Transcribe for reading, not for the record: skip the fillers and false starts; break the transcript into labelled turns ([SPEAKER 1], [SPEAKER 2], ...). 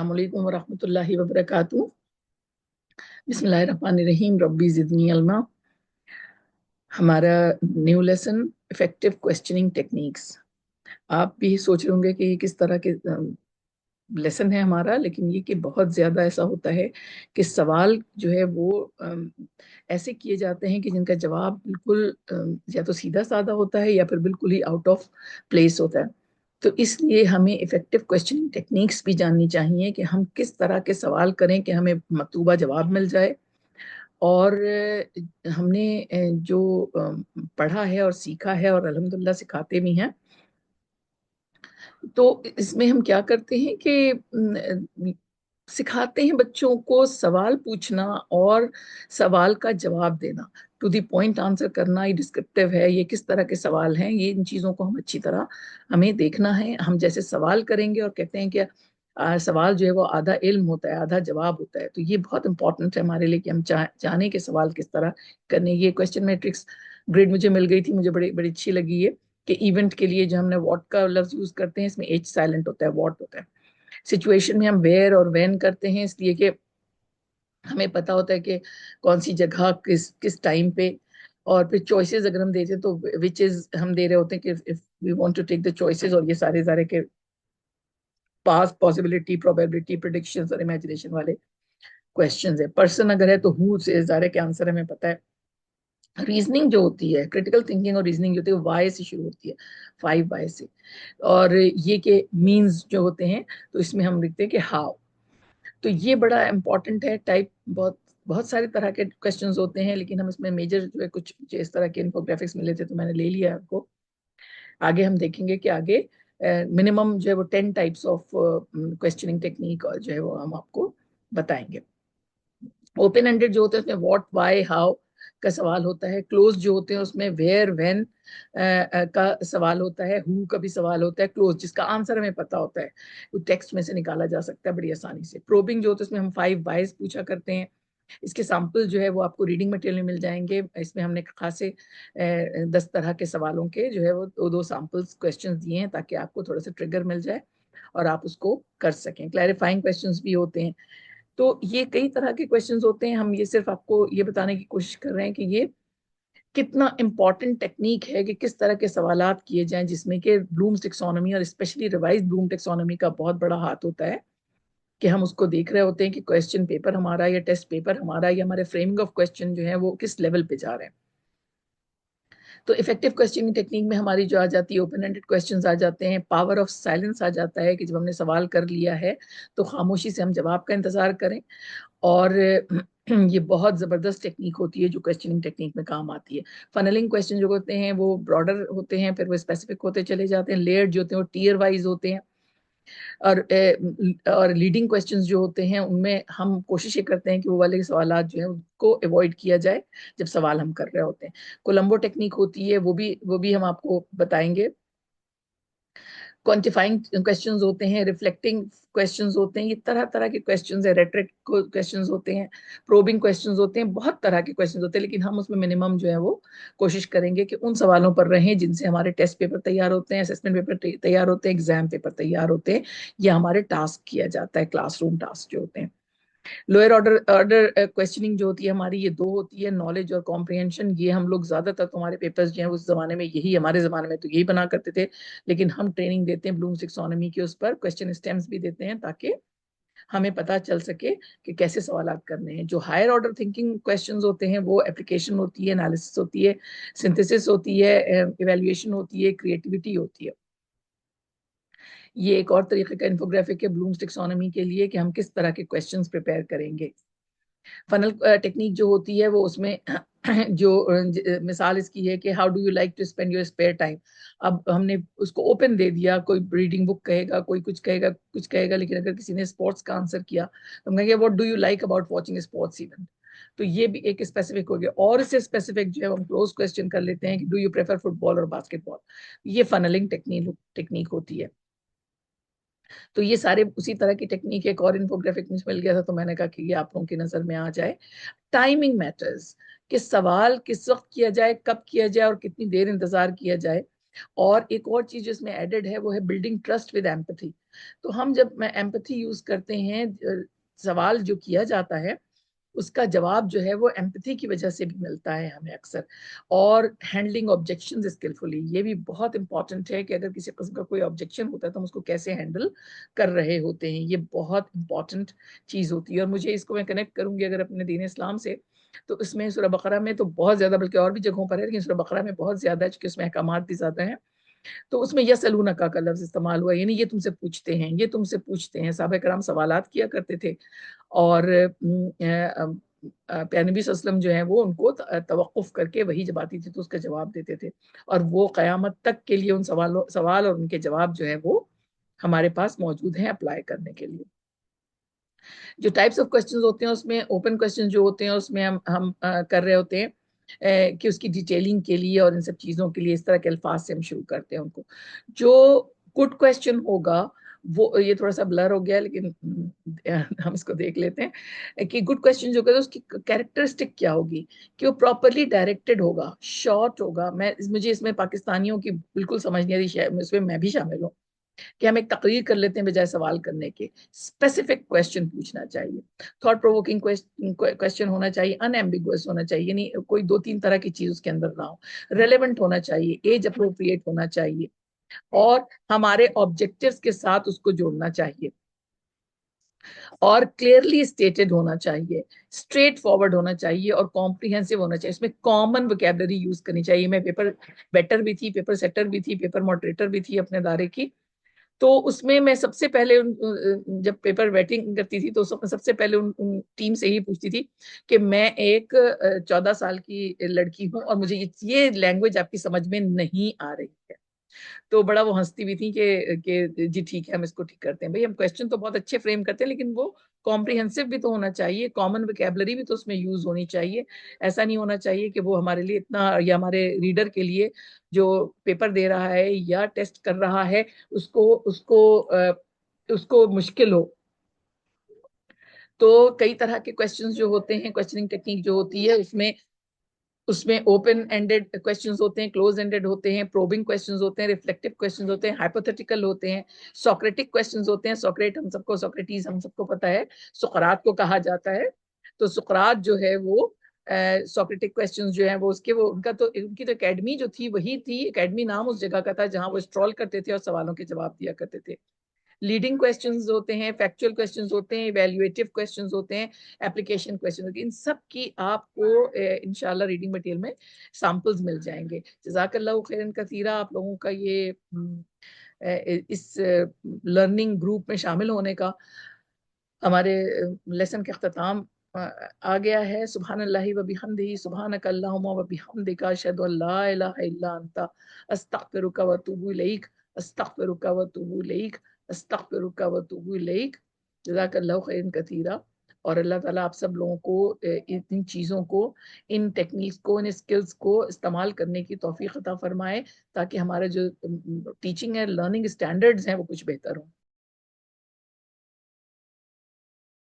[SPEAKER 1] अस्सलाम वालेकुम वरहमतुल्लाहि वबरकातुहू। बिस्मिल्लाहिर्रहमानिर्रहीम। रब्बी ज़िदनी इल्मा। हमारा new lesson effective questioning techniques. आप भी सोच रहे होंगे कि ये किस तरह के लेसन है हमारा, लेकिन ये कि बहुत ज़्यादा ऐसा होता है कि सवाल जो है वो ऐसे किए जाते हैं कि जिनका जवाब बिल्कुल या तो सीधा साधा होता है या फिर बिल्कुल ही आउट ऑफ प्लेस होता है। तो इसलिए हमें इफेक्टिव क्वेश्चनिंग टेक्निक्स भी जाननी चाहिए कि हम किस तरह के सवाल करें कि हमें मतलूबा जवाब मिल जाए। और हमने जो पढ़ा है और सीखा है और अल्हम्दुलिल्लाह सिखाते भी हैं, तो इसमें हम क्या करते हैं कि सिखाते हैं बच्चों को सवाल पूछना और सवाल का जवाब देना, टू द पॉइंट आंसर करना। ये डिस्क्रिप्टिव है, ये किस तरह के सवाल हैं, ये इन चीज़ों को हम अच्छी तरह हमें देखना है। हम जैसे सवाल करेंगे और कहते हैं कि सवाल जो है वो आधा इल्म होता है आधा जवाब होता है, तो ये बहुत इंपॉर्टेंट है हमारे लिए कि हम जाने के सवाल किस तरह करने। ये क्वेश्चन मैट्रिक्स ग्रिड मुझे मिल गई थी, मुझे बड़ी बड़ी अच्छी लगी है कि इवेंट के लिए जो हमने व्हाट का लफ्ज यूज करते हैं, इसमें एच साइलेंट होता है, व्हाट होता है। सिचुएशन में हम वेयर और व्हेन करते हैं, इसलिए कि हमें पता होता है कि कौन सी जगह किस किस टाइम पे। और फिर चॉइसेस अगर हम देते हैं तो विच इज हम दे रहे होते हैं कि if we want to take the choices, और ये सारे सारे के पास्ट, पॉसिबिलिटी, प्रोबेबिलिटी, प्रिडिक्शंस और इमेजिनेशन वाले क्वेश्चंस है। पर्सन अगर है तो हु से सारे के आंसर हमें पता है। रीजनिंग जो होती है, क्रिटिकल थिंकिंग और रीजनिंग जो होती है, वाई से शुरू होती है, 5 वाई से। और ये के मीन्स जो होते हैं, तो इसमें हम लिखते हैं कि हाउ। तो ये बड़ा इंपॉर्टेंट है। टाइप बहुत बहुत सारे तरह के क्वेश्चंस होते हैं, लेकिन हम इसमें मेजर जो है कुछ इस तरह के इन्फोग्राफिक्स मिले थे तो मैंने ले लिया आपको। आगे हम देखेंगे कि आगे मिनिमम जो है वो 10 टाइप्स ऑफ क्वेश्चनिंग टेक्निक जो है वो हम आपको बताएंगे। ओपन एंडेड जो होते हैं उसमें व्हाट, व्हाई, हाउ का सवाल होता है। क्लोज जो होते हैं उसमें वेयर, व्हेन का सवाल होता है। हु का भी सवाल होता है। क्लोज जिसका आंसर हमें पता होता है, वो टेक्स्ट में से निकाला जा सकता है बड़ी आसानी से। प्रोबिंग जो होता है उसमें हम 5 वाइज पूछा करते हैं। इसके सैंपल जो है वो आपको रीडिंग मटेरियल में मिल जाएंगे। इसमें हमने खासे 10 तरह के सवालों के जो है वो दो दो सैंपल्स क्वेश्चन दिए हैं, ताकि आपको थोड़ा सा ट्रिगर मिल जाए और आप उसको कर सकें। क्लैरिफाइंग क्वेश्चंस भी होते हैं। तो ये कई तरह के क्वेश्चंस होते हैं। हम ये सिर्फ आपको ये बताने की कोशिश कर रहे हैं कि ये कितना इम्पॉर्टेंट टेक्निक है कि किस तरह के सवालात किए जाएं, जिसमें कि ब्लूम्स टेक्सोनोमी और स्पेशली रिवाइज ब्लूम टेक्सोनोमी का बहुत बड़ा हाथ होता है। कि हम उसको देख रहे होते हैं कि क्वेश्चन पेपर हमारा या टेस्ट पेपर हमारा या हमारे फ्रेमिंग ऑफ क्वेश्चन जो है वो किस लेवल पे जा रहे हैं। तो इफेक्टिव क्वेश्चनिंग टेक्निक में हमारी जो आ जाती है, ओपन एंडेड क्वेश्चंस आ जाते हैं। पावर ऑफ साइलेंस आ जाता है कि जब हमने सवाल कर लिया है तो खामोशी से हम जवाब का इंतजार करें। और ये बहुत जबरदस्त टेक्निक होती है जो क्वेश्चनिंग टेक्निक में काम आती है। फनलिंग क्वेश्चन जो होते हैं वो ब्रॉडर होते हैं, फिर वो स्पेसिफिक होते चले जाते हैं। लेयर्ड जो होते हैं वो टीयर वाइज होते हैं। और लीडिंग क्वेश्चंस जो होते हैं उनमें हम कोशिश ये करते हैं कि वो वाले सवालात जो है उनको अवॉइड किया जाए जब सवाल हम कर रहे होते हैं। कोलंबो टेक्निक होती है, वो भी हम आपको बताएंगे। क्वांटिफाइंग क्वेश्चंस होते हैं, रिफ्लेक्टिंग क्वेश्चंस होते हैं, ये तरह तरह के क्वेश्चंस है। रेटरिक क्वेश्चंस होते हैं, प्रोबिंग क्वेश्चंस होते हैं, बहुत तरह के क्वेश्चंस होते हैं। लेकिन हम उसमें मिनिमम जो है वो कोशिश करेंगे कि उन सवालों पर रहें जिनसे हमारे टेस्ट पेपर तैयार होते हैं, असेसमेंट पेपर तैयार होते हैं, एग्जाम पेपर तैयार होते हैं, या हमारे टास्क किया जाता है, क्लासरूम टास्क जो होते हैं। लोअर ऑर्डर ऑर्डर क्वेश्चनिंग जो होती है हमारी, ये दो होती है, नॉलेज और कॉम्प्रिहेंशन। ये हम लोग ज्यादातर तो हमारे पेपर्स जो हैं उस जमाने में यही, हमारे जमाने में तो यही बना करते थे। लेकिन हम ट्रेनिंग देते हैं ब्लूम्स टैक्सोनॉमी के, उस पर क्वेश्चन स्टेम्स भी देते हैं ताकि हमें पता चल सके कि कैसे सवाल करने हैं। जो हायर ऑर्डर थिंकिंग क्वेश्चंस होते हैं वो एप्लीकेशन होती है, एनालिसिस होती है, सिंथेसिस होती है, इवेल्युएशन होती है, क्रिएटिविटी होती है। ये एक और तरीके का इन्फोग्राफिक है ब्लूम्स टैक्सोनॉमी के लिए कि हम किस तरह के क्वेश्चंस प्रिपेयर करेंगे। फनल टेक्निक जो होती है वो उसमें जो मिसाल इसकी है कि how do you like to spend your spare time. अब हमने उसको ओपन दे दिया, कोई रीडिंग बुक कहेगा, कोई कुछ कहेगा, कुछ कहेगा। लेकिन अगर किसी ने स्पोर्ट्स का आंसर किया तो हम कहेंगे what do you like about watching sports event. तो ये भी एक स्पेसिफिक हो गया। और इससे स्पेसिफिक जो है हम क्लोज क्वेश्चन कर लेते हैं कि डू यू प्रेफर फुटबॉल और बास्केटबॉल। ये फनलिंग टेक्निक होती है। तो ये सारे उसी तरह की टेक्निक। एक और इन्फोग्राफिक मुझे मिल गया था तो मैंने कहा कि ये आप लोगों की नजर में आ जाए। टाइमिंग मैटर्स, कि सवाल किस वक्त किया जाए, कब किया जाए और कितनी देर इंतजार किया जाए। और एक और चीज जिसमें एडेड है वो है बिल्डिंग ट्रस्ट विद एम्पैथी। तो हम जब मैं एम्पैथी यूज करते हैं, सवाल जो किया जाता है उसका जवाब जो है वो एम्पैथी की वजह से भी मिलता है हमें अक्सर। और हैंडलिंग ऑब्जेक्शन स्किलफुली, ये भी बहुत इंपॉर्टेंट है कि अगर किसी किस्म का कोई ऑब्जेक्शन होता है तो हम उसको कैसे हैंडल कर रहे होते हैं, ये बहुत इंपॉर्टेंट चीज होती है। और मुझे इसको मैं कनेक्ट करूंगी अगर अपने दीन इस्लाम से, तो इसमें सूरह बकरा में तो बहुत ज्यादा, बल्कि और भी जगहों पर है, लेकिन सूरह बकरा में बहुत ज्यादा है क्योंकि उसमें अहकामात भी ज्यादा है। तो उसमें यसअलूनका का लफ्ज इस्तेमाल हुआ, यानी ये तुमसे पूछते हैं, ये तुमसे पूछते हैं। साहबा कराम सवालात किया करते थे और प्यारे नबी सल्लल्लाहु अलैहि वसल्लम जो है वो उनको तवक्कुफ करके वही जब आती थी तो उसका जवाब देते थे। और वो कयामत तक के लिए उन सवाल और उनके जवाब जो है वो हमारे पास मौजूद हैं अप्लाई करने के लिए। जो टाइप्स ऑफ क्वेश्चंस होते हैं उसमें ओपन क्वेश्चन जो होते हैं उसमें हम कर रहे होते हैं कि उसकी डिटेलिंग के लिए और इन सब चीज़ों के लिए इस तरह के अल्फाज से हम शुरू करते हैं उनको। जो गुड क्वेश्चन होगा वो, ये थोड़ा सा ब्लर हो गया लेकिन हम इसको देख लेते हैं कि गुड क्वेश्चन जो होगा तो उसकी कैरेक्टरिस्टिक क्या होगी, कि वो प्रॉपरली डायरेक्टेड होगा, शॉर्ट होगा। मुझे इसमें पाकिस्तानियों की बिल्कुल समझ नहीं आ रही, इसमें मैं भी शामिल हूँ, कि हम एक तकरीर कर लेते हैं बजाय सवाल करने के। स्पेसिफिक क्वेश्चन पूछना चाहिए, थॉट प्रोवोकिंग क्वेश्चन होना चाहिए, अनएम्बिगुअस होना चाहिए, यानी कोई दो तीन तरह की चीज उसके अंदर ना हो, रेलेवेंट होना चाहिए, एज अप्रोप्रिएट होना चाहिए, और हमारे ऑब्जेक्टिव्स के साथ उसको जोड़ना चाहिए, और क्लियरली स्टेटेड होना चाहिए, स्ट्रेट फॉरवर्ड होना चाहिए, और कॉम्प्रिहेंसिव होना चाहिए। इसमें कॉमन वोकेबलरी यूज करनी चाहिए। मैं पेपर बेटर भी थी, पेपर सेटर भी थी, पेपर मॉडरेटर भी थी अपने दायरे की। तो उसमें मैं सबसे पहले जब पेपर वेटिंग करती थी तो सबसे पहले उन टीम से ही पूछती थी कि मैं एक 14 साल की लड़की हूँ और मुझे ये लैंग्वेज आपकी समझ में नहीं आ रही है। तो बड़ा वो हंसती भी थी कि जी ठीक है, हम इसको ठीक करते हैं। भाई हम क्वेश्चन तो बहुत अच्छे फ्रेम करते हैं लेकिन वो कॉम्प्रिहेंसिव भी तो होना चाहिए, कॉमन वोकेबलरी भी तो उसमें यूज होनी चाहिए। ऐसा नहीं होना चाहिए कि वो हमारे लिए इतना, या हमारे रीडर के लिए जो पेपर दे रहा है या टेस्ट कर रहा है उसको उसको उसको मुश्किल हो। तो कई तरह के क्वेश्चंस जो होते हैं, क्वेश्चनिंग टेक्निक जो होती है उसमें उसमें ओपन एंडेड क्वेश्चंस होते हैं, क्लोज एंडेड होते हैं, प्रोबिंग क्वेश्चंस होते हैं, रिफ्लेक्टिव क्वेश्चंस होते हैं, हाइपोथेटिकल होते हैं, सोक्रेटिक क्वेश्चंस होते हैं। सोक्रेटिस हम सबको पता है, सुकरात को कहा जाता है। तो सुकरात जो है वो सोक्रेटिक क्वेश्चंस जो है वो उसके वो उनका तो उनकी तो एकेडमी जो थी वही थी, एकेडमी नाम उस जगह का था जहां वो स्ट्रॉल करते थे और सवालों के जवाब दिया करते थे। लीडिंग क्वेश्चंस होते हैं, फैक्चुअल क्वेश्चंस होते हैं, इवैल्यूएटिव क्वेश्चंस होते हैं, एप्लीकेशन क्वेश्चन होते हैं। इन सब की आपको इंशाल्लाह रीडिंग मटेरियल में सैंपल्स मिल जाएंगे। जज़ाकल्लाहु खैरन कसीरा, आप लोगों का ये इस लर्निंग ग्रुप में शामिल होने का, हमारे लेसन के अख्ताम आ गया है। सुब्हानल्लाहि व बिहम्दिही, सुब्हानक अल्लाहुम्मा व बिहम्दिका, अशहदु अल्ला इलाहा इल्ला अंता, अस्तगफिरुका व अतूबु इलैक, अस्तगफिरुका व अतूबु इलैक, अस्तगफिरुका व अतूबु इलैक। जज़ाकल्लाहु खैरन कसीरा। और अल्लाह ताला आप सब लोगों को इन चीज़ों को, इन टेक्निक्स को, इन स्किल्स को इस्तेमाल करने की तौफीक अता फरमाए, ताकि हमारा जो टीचिंग है, लर्निंग स्टैंडर्ड्स हैं वो कुछ बेहतर हो।